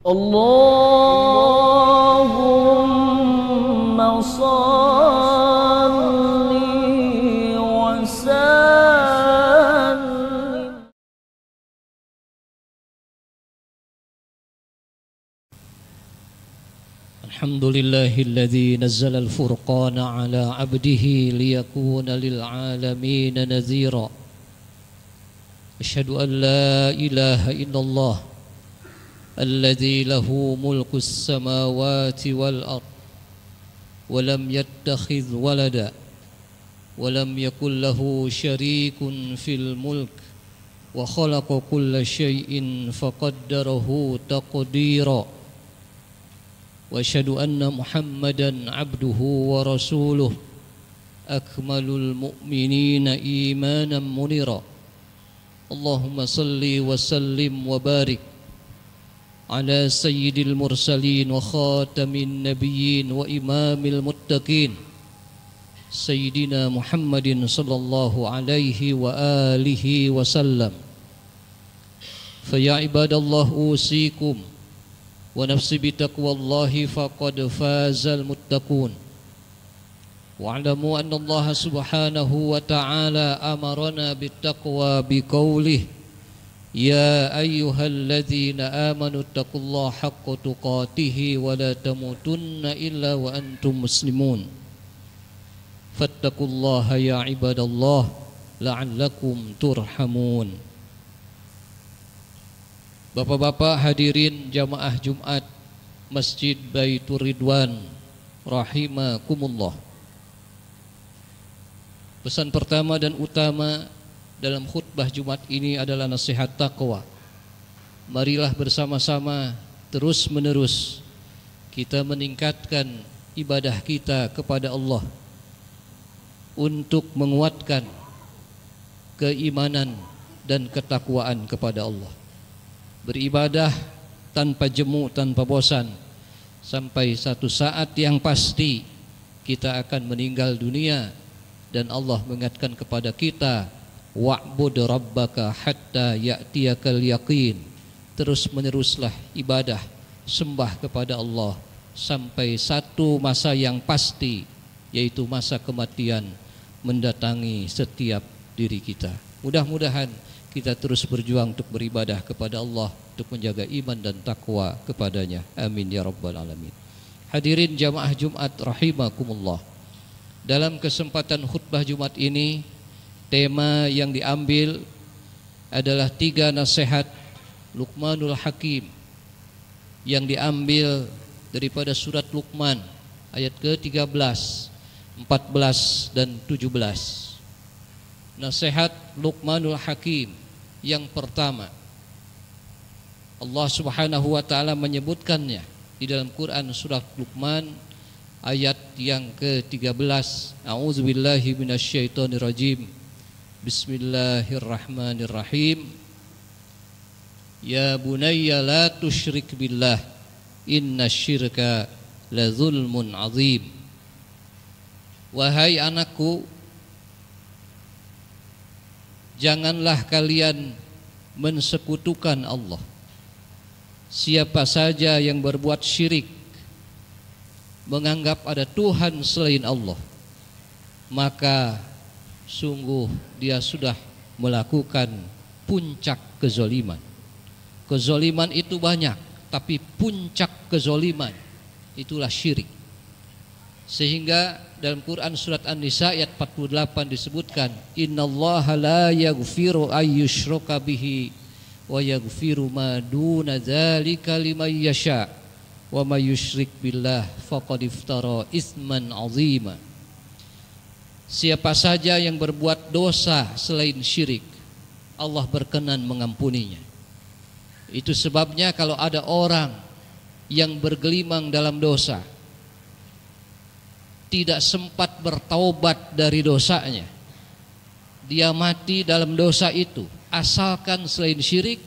Allahumma salli wa sallim. Alhamdulillahilladzi nazzala al-furqana ala 'abdihi liyakuna lil 'alamin nadhira. Asyhadu an la ilaha illallah الذي له ملك السماوات والأرض ولم يتخذ ولدا ولم يكن له شريك في الملك وخلق كل شيء فقدره تقديرا وأشهد أن محمدا عبده ورسوله أكمل المؤمنين إيمانا منيرا اللهم صل وسلم وبارك على سيد المرسلين وخاتم النبيين وإمام المتقين سيدنا محمد صلى الله عليه وآله وسلم فيا عباد الله أوصيكم ونفسي بتقوى الله فقد فاز المتقون واعلموا أن الله سبحانه وتعالى أمرنا بالتقوى بقوله يا أيها الذين آمنوا اتقوا الله حق تقاته ولا تموتن إلا وأنتم مسلمون فاتقوا الله يا عباد الله لعلكم ترحمون. Bapak-bapak hadirin jamaah Jumat Masjid Baitur Ridwan rahimakumullah. Pesan pertama dan utama dalam khutbah Jumat ini adalah nasihat taqwa. Marilah bersama-sama terus menerus kita meningkatkan ibadah kita kepada Allah untuk menguatkan keimanan dan ketakwaan kepada Allah. Beribadah tanpa jemu, tanpa bosan, sampai satu saat yang pasti kita akan meninggal dunia dan Allah mengingatkan kepada kita, wa'bud rabbaka hatta ya'tiyakal yaqin. Terus meneruslah ibadah, sembah kepada Allah sampai satu masa yang pasti, yaitu masa kematian mendatangi setiap diri kita. Mudah-mudahan kita terus berjuang untuk beribadah kepada Allah, untuk menjaga iman dan takwa kepadanya. Amin ya rabbal alamin. Hadirin jamaah Jumat rahimakumullah. Dalam kesempatan khutbah Jumat ini, tema yang diambil adalah 3 nasihat Luqmanul Hakim yang diambil daripada surat Luqman ayat ke-13, 14 dan 17. Nasihat Luqmanul Hakim yang pertama, Allah Subhanahu wa taala menyebutkannya di dalam Quran surat Luqman ayat yang ke-13. A'udzubillahi minasyaitonirrajim. Bismillahirrahmanirrahim. Ya bunayya la tusyrik billah innasyirka la zulmun azim. Wahai anakku, janganlah kalian mensekutukan Allah. Siapa saja yang berbuat syirik, menganggap ada Tuhan selain Allah, maka sungguh dia sudah melakukan puncak kezoliman. Kezoliman itu banyak, tapi puncak kezoliman itulah syirik. Sehingga dalam Quran surat An-Nisa ayat 48 disebutkan, innallaha la yaghfiru ayyushraka bihi wa yaghfiru ma duna dzalika liman yasha wa may yusyrik billah faqad iftara itsman 'azima. Siapa saja yang berbuat dosa selain syirik, Allah berkenan mengampuninya. Itu sebabnya kalau ada orang yang bergelimang dalam dosa, tidak sempat bertaubat dari dosanya, dia mati dalam dosa itu, asalkan selain syirik,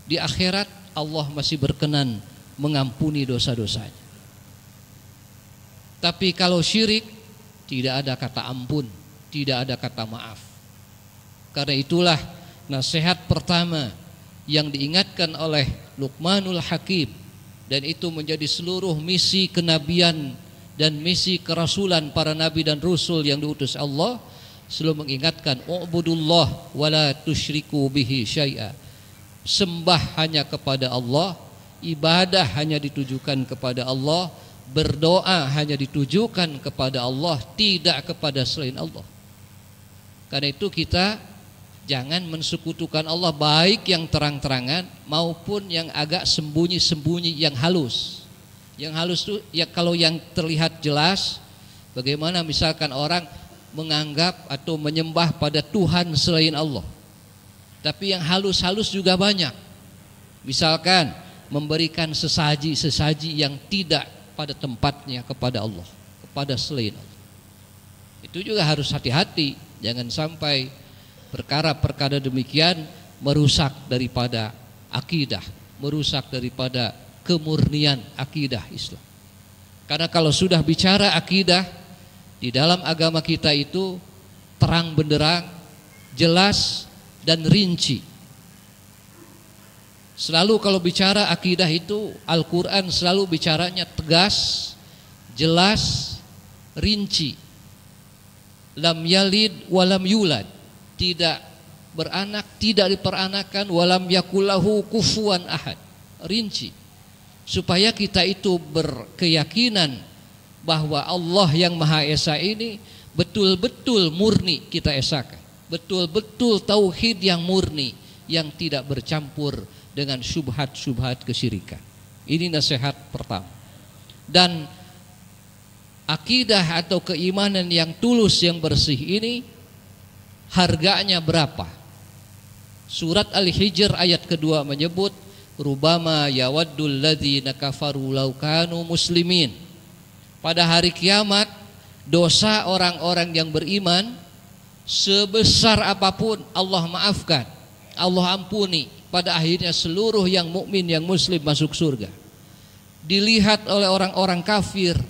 di akhirat Allah masih berkenan mengampuni dosa-dosanya. Tapi kalau syirik, tidak ada kata ampun, tidak ada kata maaf. Karena itulah nasihat pertama yang diingatkan oleh Luqmanul Hakim dan itu menjadi seluruh misi kenabian dan misi kerasulan para nabi dan rasul yang diutus Allah, selalu mengingatkan ubudullah wala tusyriku bihi syai'a. Sembah hanya kepada Allah, ibadah hanya ditujukan kepada Allah, berdoa hanya ditujukan kepada Allah, tidak kepada selain Allah. Karena itu kita jangan mensekutukan Allah, baik yang terang-terangan maupun yang agak sembunyi-sembunyi, yang halus. Yang halus itu ya, kalau yang terlihat jelas, bagaimana misalkan orang menganggap atau menyembah pada Tuhan selain Allah. Tapi yang halus-halus juga banyak. Misalkan memberikan sesaji-sesaji yang tidak pada tempatnya kepada Allah, kepada selain Allah. Itu juga harus hati-hati, jangan sampai perkara-perkara demikian merusak daripada akidah, merusak daripada kemurnian akidah Islam. Karena kalau sudah bicara akidah, di dalam agama kita itu terang benderang, jelas dan rinci. Selalu kalau bicara akidah itu Al-Quran selalu bicaranya tegas, jelas, rinci. Lam yalid walam yulad, tidak beranak, tidak diperanakan, walam yakullahu kufuwan ahad, rinci. Supaya kita itu berkeyakinan bahwa Allah yang Maha Esa ini betul-betul murni kita esakan, betul-betul tauhid yang murni, yang tidak bercampur dengan syubhat-syubhat kesyirikan. Ini nasihat pertama. Dan akidah atau keimanan yang tulus, yang bersih ini harganya berapa? Surat Al-Hijr ayat kedua menyebut rubama yawaddul ladzina kafaru law kanu muslimin. Pada hari kiamat dosa orang-orang yang beriman sebesar apapun Allah maafkan, Allah ampuni. Pada akhirnya seluruh yang mukmin, yang muslim masuk surga. Dilihat oleh orang-orang kafir,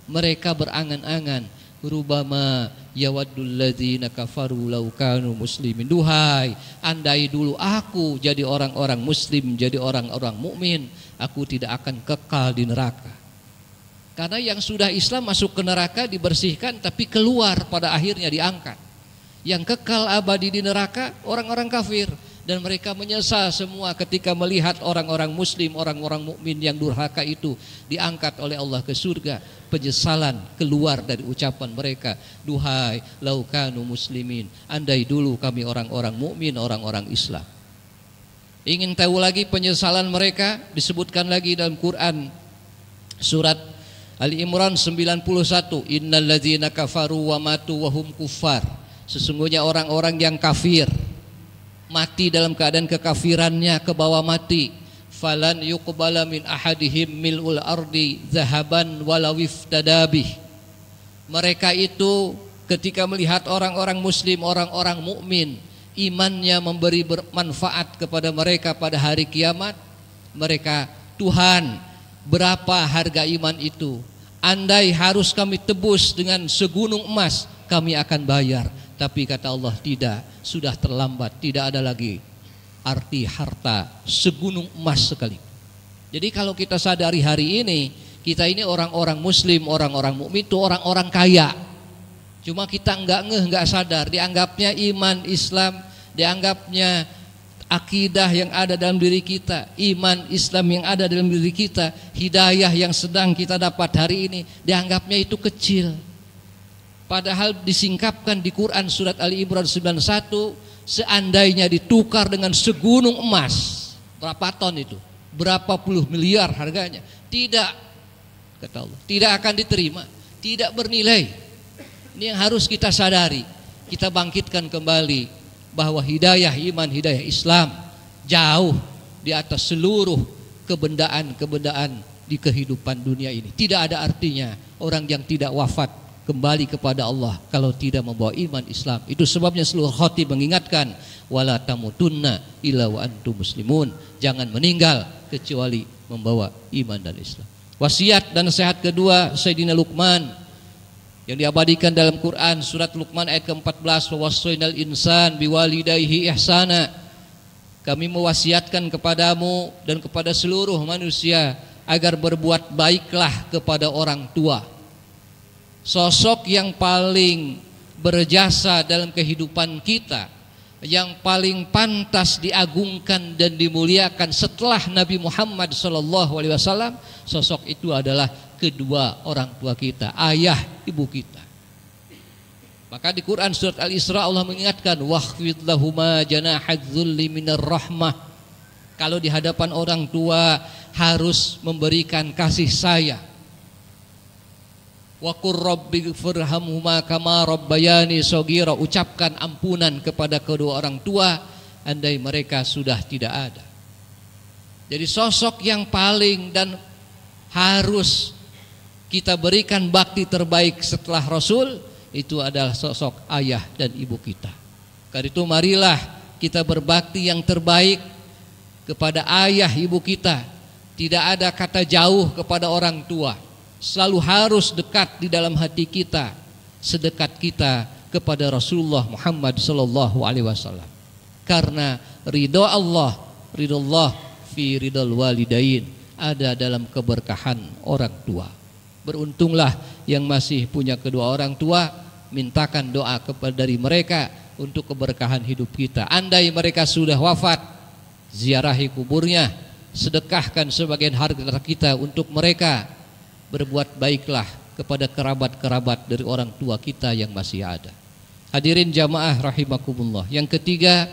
mereka berangan-angan rubama yawaddul ladzina kafaru law kanu muslimin. Duhai, andai dulu aku jadi orang-orang muslim, jadi orang-orang mukmin, aku tidak akan kekal di neraka. Karena yang sudah Islam masuk ke neraka dibersihkan, tapi keluar pada akhirnya diangkat. Yang kekal abadi di neraka orang-orang kafir, dan mereka menyesal semua ketika melihat orang-orang muslim, orang-orang mukmin yang durhaka itu diangkat oleh Allah ke surga. Penyesalan keluar dari ucapan mereka, duhai lau kanu muslimin, andai dulu kami orang-orang mukmin, orang-orang Islam. Ingin tahu lagi penyesalan mereka? Disebutkan lagi dalam Quran surat Ali Imran 91, innal ladzina kafaru wa matu wa hum kuffar. Sesungguhnya orang-orang yang kafir mati dalam keadaan kekafirannya, ke bawah mati, falan yuqbala min ahadihim mil'ul ardi zahaban walau iftadabih. Mereka itu ketika melihat orang-orang muslim, orang-orang mukmin, imannya memberi bermanfaat kepada mereka pada hari kiamat, mereka, Tuhan, berapa harga iman itu? Andai harus kami tebus dengan segunung emas, kami akan bayar. Tapi kata Allah, tidak, sudah terlambat, tidak ada lagi arti harta segunung emas sekali. Jadi kalau kita sadari hari ini, kita ini orang-orang muslim, orang-orang mukmin itu orang-orang kaya. Cuma kita enggak ngeh, enggak sadar, dianggapnya iman Islam, dianggapnya akidah yang ada dalam diri kita, iman Islam yang ada dalam diri kita, hidayah yang sedang kita dapat hari ini, dianggapnya itu kecil. Padahal disingkapkan di Quran surat Ali Imran 91, seandainya ditukar dengan segunung emas, berapa ton itu? Berapa puluh miliar harganya? Tidak, kata Allah, tidak akan diterima, tidak bernilai. Ini yang harus kita sadari. Kita bangkitkan kembali bahwa hidayah iman, hidayah Islam jauh di atas seluruh kebendaan-kebendaan di kehidupan dunia ini. Tidak ada artinya orang yang tidak wafat kembali kepada Allah kalau tidak membawa iman Islam. Itu sebabnya seluruh khatib mengingatkan, wala tamutunna illa wa antum muslimun, jangan meninggal kecuali membawa iman dan Islam. Wasiat dan nasihat kedua Sayyidina Luqman yang diabadikan dalam Quran surat Luqman ayat ke-14, wawassainal insan biwalidayhi ihsana. Kami mewasiatkan kepadamu dan kepada seluruh manusia agar berbuat baiklah kepada orang tua. Sosok yang paling berjasa dalam kehidupan kita, yang paling pantas diagungkan dan dimuliakan setelah Nabi Muhammad SAW, sosok itu adalah kedua orang tua kita, ayah ibu kita. Maka di Quran surat Al-Isra Allah mengingatkan, wahfid lahuma janahadzulli minar rahmah. Kalau di hadapan orang tua harus memberikan kasih sayang. Wa qur rabbighfirhamhuma kama rabbayani shaghira, ucapkan ampunan kepada kedua orang tua andai mereka sudah tidak ada. Jadi sosok yang paling dan harus kita berikan bakti terbaik setelah Rasul itu adalah sosok ayah dan ibu kita. Karena itu marilah kita berbakti yang terbaik kepada ayah ibu kita. Tidak ada kata jauh kepada orang tua. Selalu harus dekat di dalam hati kita, sedekat kita kepada Rasulullah Muhammad SAW. Karena ridho Allah fi ridhol walidain, ada dalam keberkahan orang tua. Beruntunglah yang masih punya kedua orang tua, mintakan doa kepada dari mereka untuk keberkahan hidup kita. Andai mereka sudah wafat, ziarahi kuburnya, sedekahkan sebagian harta kita untuk mereka. Berbuat baiklah kepada kerabat-kerabat dari orang tua kita yang masih ada. Hadirin jamaah rahimakumullah. Yang ketiga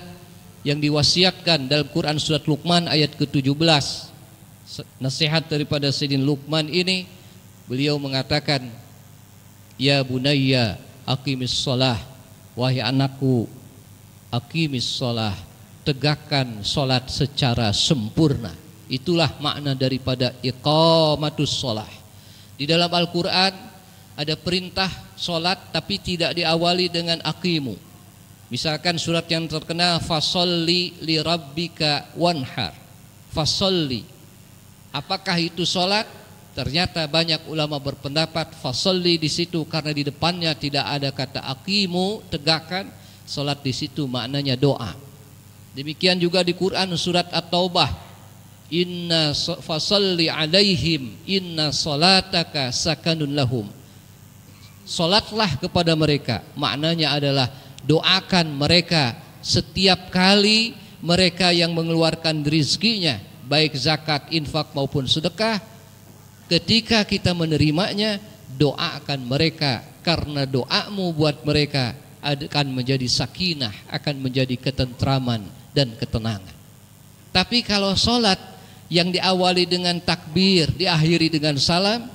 yang diwasiatkan dalam Quran surat Luqman ayat ke-17, nasihat daripada Sayyidina Luqman ini, beliau mengatakan, ya bunayya aqimis shalah, wahai anakku aqimis shalah, tegakkan salat secara sempurna. Itulah makna daripada iqamatus shalah. Di dalam Al-Quran ada perintah salat tapi tidak diawali dengan aqimu. Misalkan surat yang terkenal fasolli li rabbika wanhar. Fasolli, apakah itu salat? Ternyata banyak ulama berpendapat fasolli di situ karena di depannya tidak ada kata aqimu, tegakkan. Salat di situ maknanya doa. Demikian juga di Quran surat At-Taubah, inna fasalli alaihim inna salataka sakanun lahum. Salatlah kepada mereka, maknanya adalah doakan mereka setiap kali mereka yang mengeluarkan rezekinya, baik zakat, infak maupun sedekah. Ketika kita menerimanya, doakan mereka, karena doamu buat mereka akan menjadi sakinah, akan menjadi ketentraman dan ketenangan. Tapi kalau salat yang diawali dengan takbir, diakhiri dengan salam,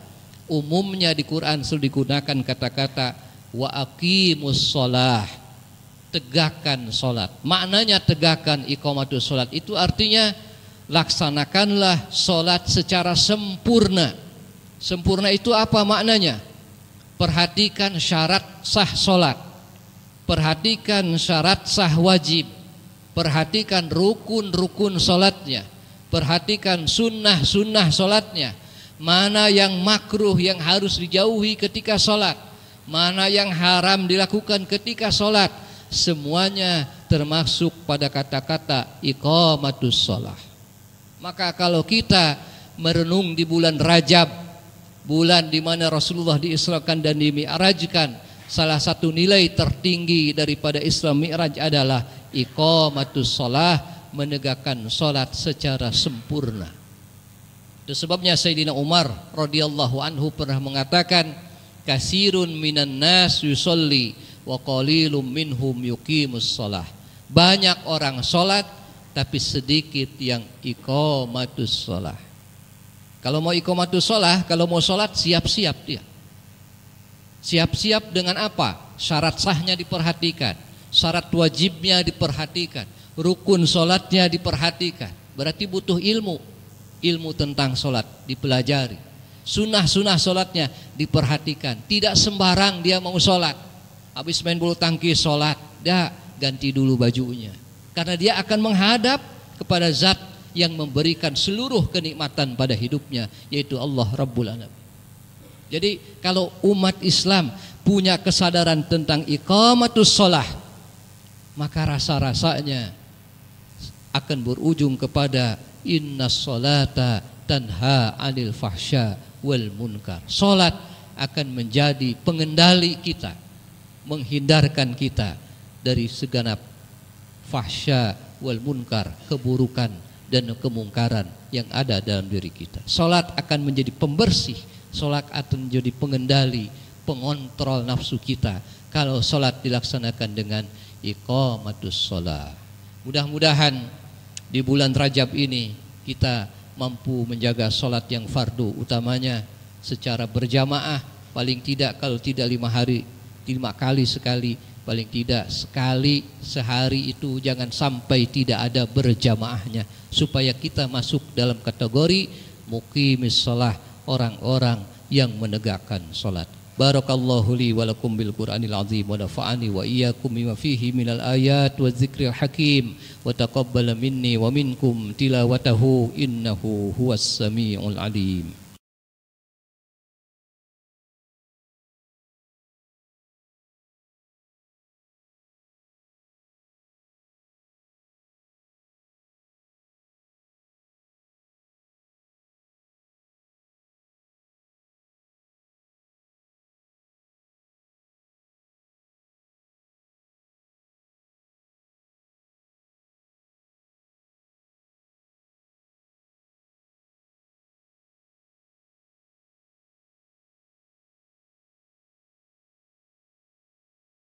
umumnya di Quran selalu digunakan kata-kata wa aqimus shalah, tegakkan salat. Maknanya tegakkan iqamatus salat itu artinya laksanakanlah salat secara sempurna. Sempurna itu apa maknanya? Perhatikan syarat sah salat, perhatikan syarat sah wajib, perhatikan rukun-rukun salatnya, perhatikan sunnah-sunnah salatnya. Mana yang makruh yang harus dijauhi ketika salat, mana yang haram dilakukan ketika salat, semuanya termasuk pada kata-kata iqamatus shalah. Maka kalau kita merenung di bulan Rajab, bulan di mana Rasulullah diisrakan dan dimi'rajkan, salah satu nilai tertinggi daripada Isra Mi'raj adalah iqamatus shalah, menegakkan salat secara sempurna. Itu sebabnya Sayyidina Umar radhiyallahu anhu pernah mengatakan, kasirun minan nas yusolli wa qalilum minhum yuqimus shalah. Banyak orang salat tapi sedikit yang iqamatus shalah. Kalau mau iqamatus shalah, kalau mau salat siap-siap dia. Siap-siap dengan apa? Syarat sahnya diperhatikan, syarat wajibnya diperhatikan, rukun sholatnya diperhatikan. Berarti butuh ilmu. Ilmu tentang sholat dipelajari, sunnah-sunnah sholatnya diperhatikan. Tidak sembarang dia mau sholat, habis main bulu tangkis sholat, dia ganti dulu bajunya, karena dia akan menghadap kepada zat yang memberikan seluruh kenikmatan pada hidupnya, yaitu Allah Rabbul Alamin. Jadi kalau umat Islam punya kesadaran tentang iqamatus shalah, maka rasa-rasanya akan berujung kepada inna sholata tanha 'anil fahsya wal munkar. Salat akan menjadi pengendali kita, menghindarkan kita dari segenap fahsya wal munkar, keburukan dan kemungkaran yang ada dalam diri kita. Salat akan menjadi pembersih, salat akan menjadi pengendali, pengontrol nafsu kita kalau salat dilaksanakan dengan iqamatus shalah. Mudah-mudahan di bulan Rajab ini kita mampu menjaga salat yang fardu, utamanya secara berjamaah, paling tidak kalau tidak 5 kali sekali, paling tidak sekali sehari itu jangan sampai tidak ada berjamaahnya, supaya kita masuk dalam kategori muqimis shalah, orang-orang yang menegakkan salat. Barakallahu li wa lakum bil Qur'anil azim wa nafa'ani wa iyyakum bima fihi minal ayat wa dzikril hakim wa taqabbala minni wa minkum tilawatahu innahu huwas samiul alim.